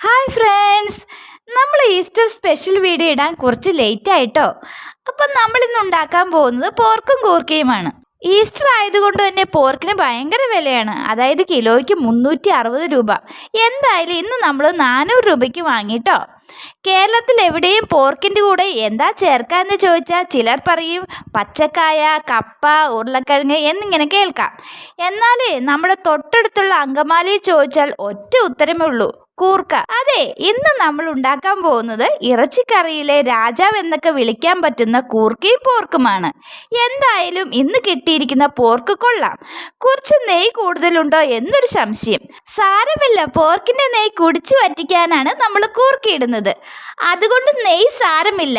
Hi friends, നമ്മൾ Easter special video ഇടാൻ കുറച്ച് ലേറ്റ് ആയിട്ടോ. അപ്പം നമ്മളിന്ന് ഉണ്ടാക്കാൻ പോകുന്നത് പോർക്കും കൂർക്കയുമാണ്. ഈസ്റ്റർ ആയതുകൊണ്ട് തന്നെ പോർക്കിന് ഭയങ്കര വിലയാണ്. അതായത് കിലോയ്ക്ക് 360 രൂപ. എന്തായാലും ഇന്ന് നമ്മൾ 400 രൂപയ്ക്ക് വാങ്ങിട്ടോ. കേരളത്തിൽ എവിടെയും പോർക്കിൻ്റെ കൂടെ എന്താ ചേർക്കാമെന്ന് ചോദിച്ചാൽ ചിലർ പറയും പച്ചക്കായ, കപ്പ, ഉരുളക്കിഴങ്ങ് എന്നിങ്ങനെ കേൾക്കാം. എന്നാൽ നമ്മുടെ തൊട്ടടുത്തുള്ള അങ്കമാലിയിൽ ചോദിച്ചാൽ ഒറ്റ ഉത്തരമേ ഉള്ളൂ, കൂർക്ക. അതെ, ഇന്ന് നമ്മൾ ഉണ്ടാക്കാൻ പോകുന്നത് ഇറച്ചിക്കറിയിലെ രാജാവ് എന്നൊക്കെ വിളിക്കാൻ പറ്റുന്ന കൂർക്കയും പോർക്കുമാണ്. എന്തായാലും ഇന്ന് കിട്ടിയിരിക്കുന്ന പോർക്ക് കൊള്ളാം. കുറച്ച് നെയ്യ് കൂടുതലുണ്ടോ എന്നൊരു സംശയം. സാരമില്ല, പോർക്കിൻ്റെ നെയ്യ് കുടിച്ചു വറ്റിക്കാനാണ് നമ്മൾ കൂർക്കയിടുന്നത്. അതുകൊണ്ട് നെയ്യ് സാരമില്ല.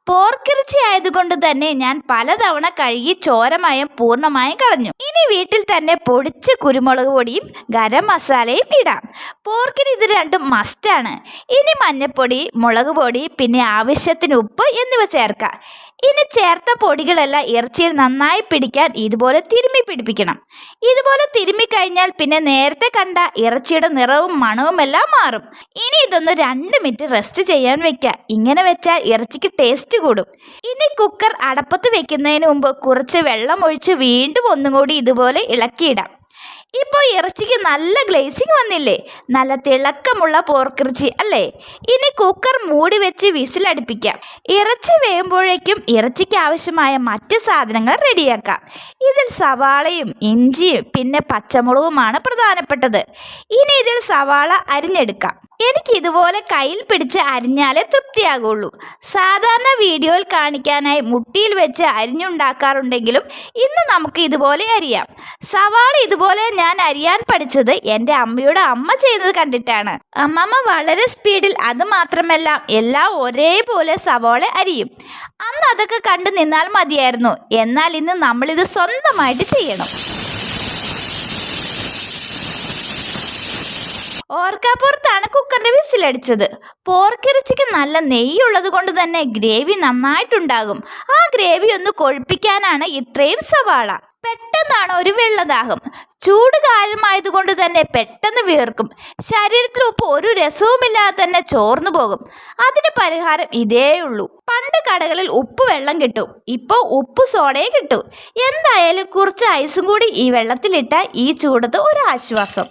പോർക്കിറച്ചി ആയതുകൊണ്ട് തന്നെ ഞാൻ പലതവണ കഴുകി ചോരമയം പൂർണ്ണമായും കളഞ്ഞു. ഇനി വീട്ടിൽ തന്നെ പൊടിച്ച കുരുമുളക് പൊടിയും ഗരം മസാലയും ഇടാം. പോർക്കിന് ഇത് രണ്ടും മസ്റ്റാണ്. ഇനി മഞ്ഞൾപ്പൊടി, മുളക് പൊടി, പിന്നെ ആവശ്യത്തിന് ഉപ്പ് എന്നിവ ചേർക്കാം. ഇനി ചേർത്ത പൊടികളെല്ലാം ഇറച്ചിയിൽ നന്നായി പിടിക്കാൻ ഇതുപോലെ തിരുമ്മി പിടിപ്പിക്കണം. ഇതുപോലെ തിരുമ്മി കഴിഞ്ഞാൽ പിന്നെ നേരത്തെ കണ്ട ഇറച്ചിയുടെ നിറവും മണവും എല്ലാം മാറും. ഇനി ഇതൊന്ന് 2 മിനിറ്റ് റെസ്റ്റ് ചെയ്യാൻ വെക്കുക. ഇങ്ങനെ വെച്ചാൽ ഇറച്ചിക്ക് ടേസ്റ്റ് കൂടും. ഇനി കുക്കർ അടപ്പത്ത് വെക്കുന്നതിന് മുമ്പ് കുറച്ച് വെള്ളം ഒഴിച്ച് വീണ്ടും ഒന്നും കൂടി ഇതുപോലെ ഇളക്കിയിടാം. ഇപ്പോൾ ഇറച്ചിക്ക് നല്ല ഗ്ലേസിങ് വന്നില്ലേ? നല്ല തിളക്കമുള്ള പോർക്കിറച്ചി അല്ലേ? ഇനി കുക്കർ മൂടി വെച്ച് വിസിലടുപ്പിക്കാം. ഇറച്ചി വേകുമ്പോഴേക്കും ഇറച്ചിക്ക് ആവശ്യമായ മറ്റ് സാധനങ്ങൾ റെഡിയാക്കാം. ഇതിൽ സവാളയും ഇഞ്ചിയും പിന്നെ പച്ചമുളകുമാണ് പ്രധാനപ്പെട്ടത്. ഇനി ഇതിൽ സവാള അരിഞ്ഞെടുക്കാം. എനിക്ക് ഇതുപോലെ കയ്യിൽ പിടിച്ച് അരിഞ്ഞാലേ തൃപ്തിയാകുള്ളൂ. സാധാരണ വീഡിയോയിൽ കാണിക്കാനായി മുട്ടിയിൽ വെച്ച് അരിഞ്ഞുണ്ടാക്കാറുണ്ടെങ്കിലും ഇന്ന് നമുക്ക് ഇതുപോലെ അരിയാം. സവാള ഇതുപോലെ ഞാൻ അരിയാൻ പഠിച്ചത് എൻ്റെ അമ്മയുടെ അമ്മ ചെയ്യുന്നത് കണ്ടിട്ടാണ്. അമ്മമ്മ വളരെ സ്പീഡിൽ, അതുമാത്രമല്ല എല്ലാം ഒരേപോലെ സവാള അരിയും. അന്ന് അതൊക്കെ കണ്ടു നിന്നാൽ മതിയായിരുന്നു. എന്നാൽ ഇന്ന് നമ്മളിത് സ്വന്തമായിട്ട് ചെയ്യണം. ഓർക്കാപ്പുറത്താണ് കുക്കറിൻ്റെ വിസിലടിച്ചത്. പോർക്കിറച്ചിക്ക് നല്ല നെയ്യുള്ളത് കൊണ്ട് തന്നെ ഗ്രേവി നന്നായിട്ടുണ്ടാകും. ആ ഗ്രേവി ഒന്ന് കൊഴുപ്പിക്കാനാണ് ഇത്രയും സവാള. പെട്ടെന്നാണ് ഒരു വെള്ളദാഹം. ചൂട് കാലമായതുകൊണ്ട് തന്നെ പെട്ടെന്ന് വീർക്കും. ശരീരത്തിൽ ഉപ്പ് ഒരു രസവുമില്ലാതെ തന്നെ ചോർന്നു പോകും. അതിന് പരിഹാരം ഇതേ ഉള്ളൂ. പണ്ട് കടകളിൽ ഉപ്പ് വെള്ളം കിട്ടും, ഇപ്പോൾ ഉപ്പ് സോഡയെ കിട്ടും. എന്തായാലും കുറച്ച് ഐസും കൂടി ഈ വെള്ളത്തിലിട്ടാൽ ഈ ചൂടത്ത് ഒരു ആശ്വാസം.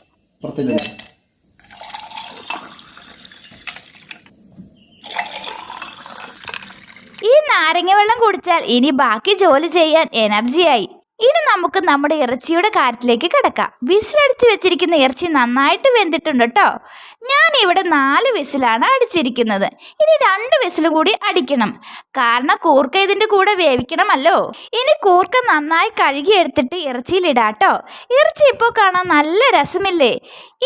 ഈ നാരങ്ങ വെള്ളം കുടിച്ചാൽ ഇനി ബാക്കി ജോലി ചെയ്യാൻ എനർജിയായി. ഇനി നമുക്ക് നമ്മുടെ ഇറച്ചിയുടെ കാര്യത്തിലേക്ക് കിടക്കാം. വിസിലടിച്ച് വെച്ചിരിക്കുന്ന ഇറച്ചി നന്നായിട്ട് വെന്തിട്ടുണ്ട് കേട്ടോ. ഞാൻ ഇവിടെ 4 വിസിലാണ് അടിച്ചിരിക്കുന്നത്. ഇനി 2 വിസിലും കൂടി അടിക്കണം. കാരണം കൂർക്ക ഇതിൻ്റെ കൂടെ വേവിക്കണമല്ലോ. ഇനി കൂർക്ക നന്നായി കഴുകിയെടുത്തിട്ട് ഇറച്ചിയിലിടാട്ടോ. ഇറച്ചി ഇപ്പോൾ കാണാൻ നല്ല രസമില്ലേ?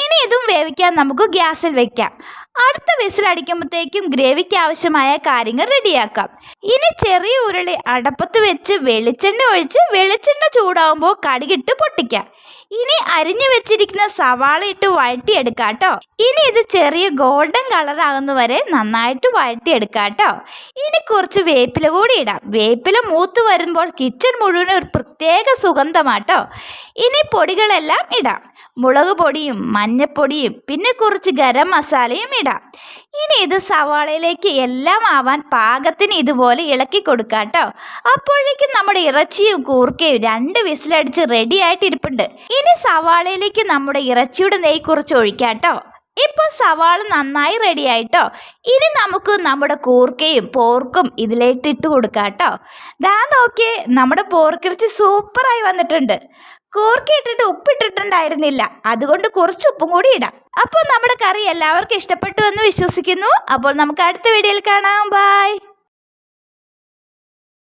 ഇനി ഇതും വേവിക്കാൻ നമുക്ക് ഗ്യാസിൽ വെക്കാം. അടുത്ത വിസിലടിക്കുമ്പോഴത്തേക്കും ഗ്രേവിക്ക് ആവശ്യമായ കാര്യങ്ങൾ റെഡിയാക്കാം. ഇനി ചെറിയ ഉരുളി അടപ്പത്ത് വെച്ച് വെളിച്ചെണ്ണ ഒഴിച്ച് വെളിച്ചെണ്ണ ചൂടാവുമ്പോൾ കടുകിട്ട് പൊട്ടിക്കാം. ഇനി അരിഞ്ഞു വെച്ചിരിക്കുന്ന സവാള ഇട്ട് വഴറ്റിയെടുക്കാം കേട്ടോ. ഇനി ഇത് ചെറിയ ഗോൾഡൻ കളർ ആകുന്നവരെ നന്നായിട്ട് വഴറ്റിയെടുക്കാം കേട്ടോ. ഇനി കുറച്ച് വേപ്പില കൂടി ഇടാം. വേപ്പില മൂത്ത് വരുമ്പോൾ കിച്ചൺ മുഴുവനും ഒരു പ്രത്യേക സുഗന്ധമാട്ടോ. ഇനി പൊടികളെല്ലാം ഇടാം. മുളക് പൊടിയും മഞ്ഞപ്പൊടിയും പിന്നെ കുറച്ച് ഗരം മസാലയും ഇടാം. ഇനി ഇത് സവാളയിലേക്ക് എല്ലാം ആവാൻ പാകത്തിന് ഇതുപോലെ ഇളക്കി കൊടുക്കാം കേട്ടോ. അപ്പോഴേക്കും നമ്മുടെ ഇറച്ചിയും കൂർക്കയും 2 വിസിലടിച്ച് റെഡി ആയിട്ടിരിപ്പുണ്ട്. ഇനി സവാളയിലേക്ക് നമ്മുടെ ഇറച്ചിയുടെ നെയ്യ് കുറച്ച് ഒഴിക്കാം കേട്ടോ. ഇപ്പോൾ സവാള നന്നായി റെഡി ആയിട്ടോ. ഇനി നമുക്ക് നമ്മുടെ കൂർക്കയും പോർക്കും ഇതിലേക്ക് ഇട്ട് കൊടുക്കാം കേട്ടോ. ദാ നോക്കിയേ, നമ്മുടെ പോർക്കിറച്ചി സൂപ്പറായി വന്നിട്ടുണ്ട്. കൂർക്ക ഇട്ടിട്ട് ഉപ്പിട്ടിട്ടുണ്ടായിരുന്നില്ല, അതുകൊണ്ട് കുറച്ച് ഉപ്പും കൂടി ഇടാം. അപ്പോൾ നമ്മുടെ കറി എല്ലാവർക്കും ഇഷ്ടപ്പെട്ടു എന്ന് വിശ്വസിക്കുന്നു. അപ്പോൾ നമുക്ക് അടുത്ത വീഡിയോയിൽ കാണാം. ബൈ.